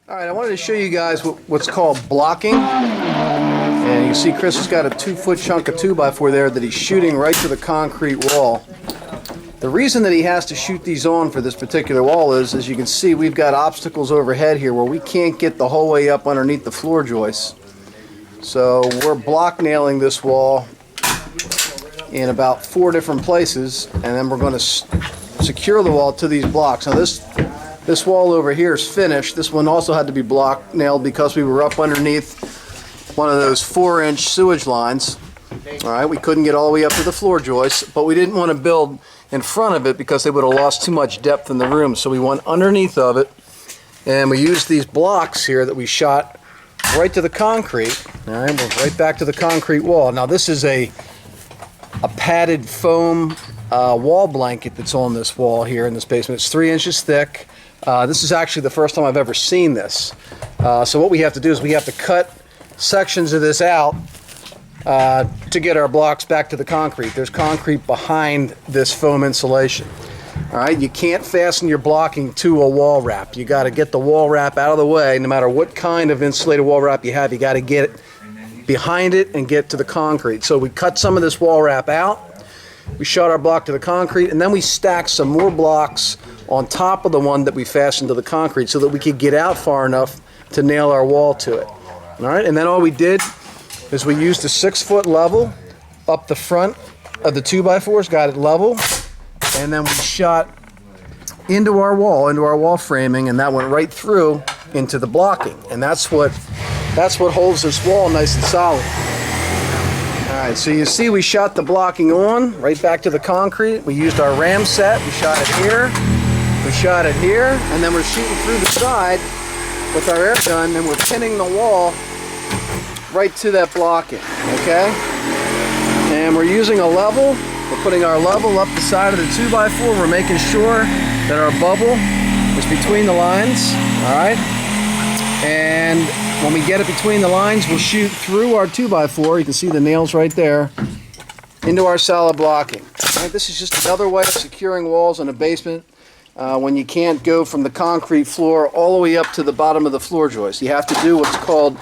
Alright, I wanted to show you guys what's called blocking. And you can see Chris has got a 2-foot chunk of 2x4 there that he's shooting right to the concrete wall. The reason that he has to shoot these on for this particular wall is, as you can see, we've got obstacles overhead here where we can't get the whole way up underneath the floor joists. So we're block nailing this wall in about 4 different places, and then we're going to secure the wall to these blocks. Now this wall over here is finished. This one also had to be block nailed because we were up underneath one of those 4-inch sewage lines. Alright, we couldn't get all the way up to the floor joists, but we didn't want to build in front of it because they would have lost too much depth in the room. So we went underneath of it, and we used these blocks here that we shot right to the concrete. Alright, we're right back to the concrete wall. Now this is a padded foam wall blanket that's on this wall here in this basement. It's 3 inches thick. This is actually the first time I've ever seen this. So what we have to do is we have to cut sections of this out to get our blocks back to the concrete. There's concrete behind this foam insulation. Alright, you can't fasten your blocking to a wall wrap. You got to get the wall wrap out of the way. No matter what kind of insulated wall wrap you have, you got to get it behind it and get to the concrete. So we cut some of this wall wrap out, we shot our block to the concrete, and then we stacked some more blocks on top of the one that we fastened to the concrete so that we could get out far enough to nail our wall to it. Alright, and then all we did is we used a 6-foot level up the front of the 2x4s, got it level, and then we shot into our wall framing, and that went right through into the blocking. And that's what holds this wall nice and solid. Alright, so you see we shot the blocking on, right back to the concrete. We used our ram set, we shot it here, we shot it here, and then we're shooting through the side with our air gun, and we're pinning the wall right to that blocking, okay? And we're using a level. We're putting our level up the side of the 2x4. We're making sure that our bubble is between the lines, alright? And when we get it between the lines, we'll shoot through our 2x4. You can see the nails right there into our solid blocking. All right, this is just another way of securing walls in a basement when you can't go from the concrete floor all the way up to the bottom of the floor joist. You have to do what's called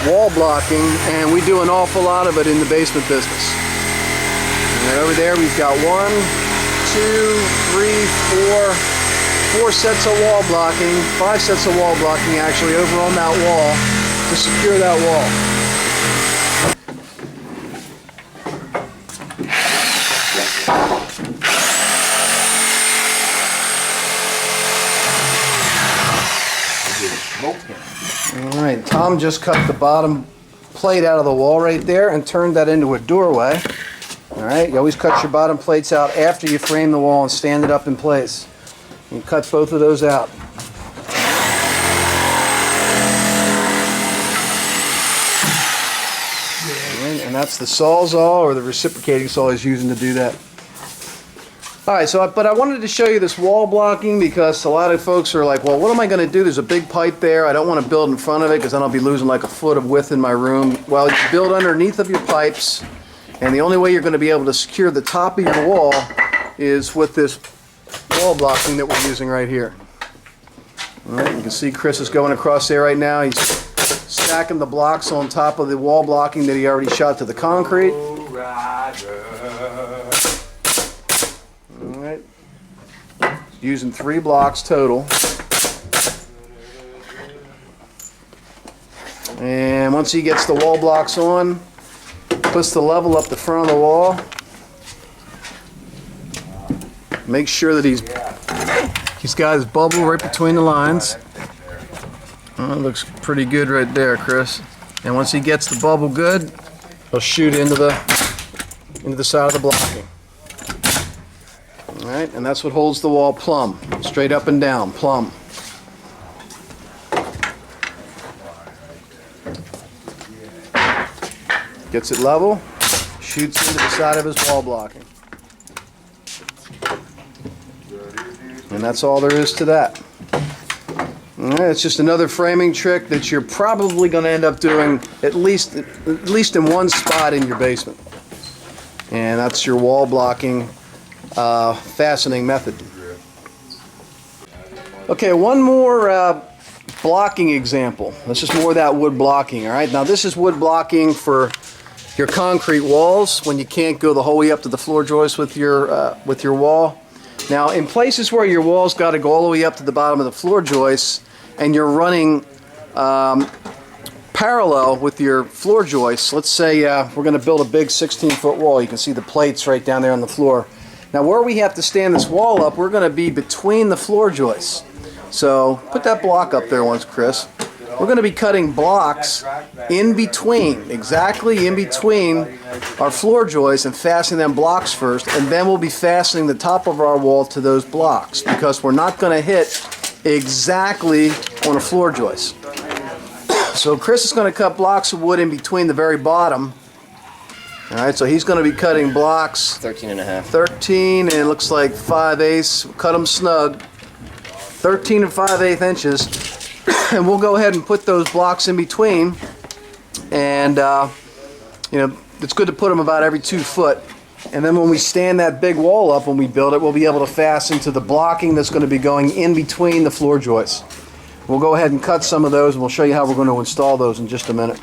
wall blocking, and we do an awful lot of it in the basement business. And over there we've got 1, 2, 3, 4 sets of wall blocking, 5 sets of wall blocking actually over on that wall to secure that wall. Alright, Tom just cut the bottom plate out of the wall right there and turned that into a doorway. Alright, you always cut your bottom plates out after you frame the wall and stand it up in place. You cut both of those out. And that's the Sawzall, or the reciprocating saw he's using to do that. Alright, but I wanted to show you this wall blocking because a lot of folks are like, well, what am I going to do? There's a big pipe there. I don't want to build in front of it because then I'll be losing like a foot of width in my room. Well, you build underneath of your pipes, and the only way you're going to be able to secure the top of your wall is with this wall blocking that we're using right here. Alright, you can see Chris is going across there right now. He's stacking the blocks on top of the wall blocking that he already shot to the concrete. Alright, using 3 blocks total. And once he gets the wall blocks on, puts the level up the front of the wall. Make sure that he's got his bubble right between the lines. Oh, it looks pretty good right there, Chris. And once he gets the bubble good, he'll shoot into the side of the blocking. All right, and that's what holds the wall plumb, straight up and down, plumb. Gets it level, shoots into the side of his wall blocking. And that's all there is to that. Alright, it's just another framing trick that you're probably going to end up doing at least in one spot in your basement. And that's your wall blocking fastening method. Okay, one more blocking example. This is more of that wood blocking, all right? Now this is wood blocking for your concrete walls when you can't go the whole way up to the floor joist with your wall. Now in places where your walls got to go all the way up to the bottom of the floor joists and you're running parallel with your floor joists, let's say we're going to build a big 16-foot wall. You can see the plates right down there on the floor. Now where we have to stand this wall up, we're going to be between the floor joists. So put that block up there once, Chris. We're going to be cutting blocks in between, exactly in between our floor joists, and fastening them blocks first, and then we'll be fastening the top of our wall to those blocks, because we're not going to hit exactly on a floor joist. So Chris is going to cut blocks of wood in between the very bottom. All right, so he's going to be cutting blocks 13.5. 13, and it looks like 5/8. We'll cut them snug, 13 and 5/8 inches. And we'll go ahead and put those blocks in between, and you know, it's good to put them about every 2 foot. And then when we stand that big wall up, when we build it, we'll be able to fasten to the blocking that's going to be going in between the floor joists. We'll go ahead and cut some of those, and we'll show you how we're going to install those in just a minute.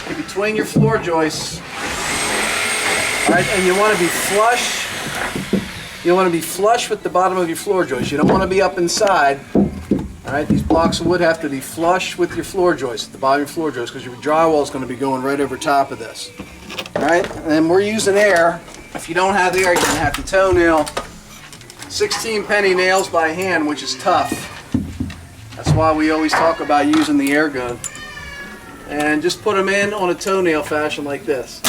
In between your floor joists, all right, and you want to be flush. You want to be flush with the bottom of your floor joist. You don't want to be up inside. All right, these blocks of wood have to be flush with your floor joist, at the bottom of your floor joist, because your drywall is going to be going right over top of this. All right, and then we're using air. If you don't have air, you're going to have to toenail 16 penny nails by hand, which is tough. That's why we always talk about using the air gun. And just put them in on a toenail fashion like this.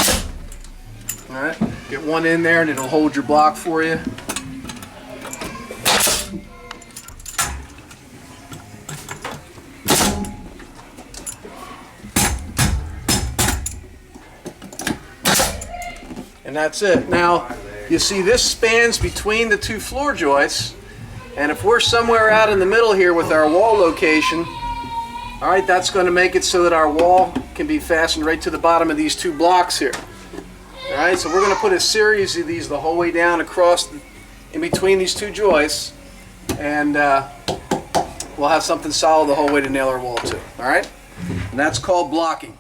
All right, get one in there and it'll hold your block for you. And that's it. Now, you see this spans between the 2 floor joists, and if we're somewhere out in the middle here with our wall location, all right, that's going to make it so that our wall can be fastened right to the bottom of these 2 blocks here. All right, so we're going to put a series of these the whole way down across in between these 2 joists, and we'll have something solid the whole way to nail our wall to. All right, and that's called blocking.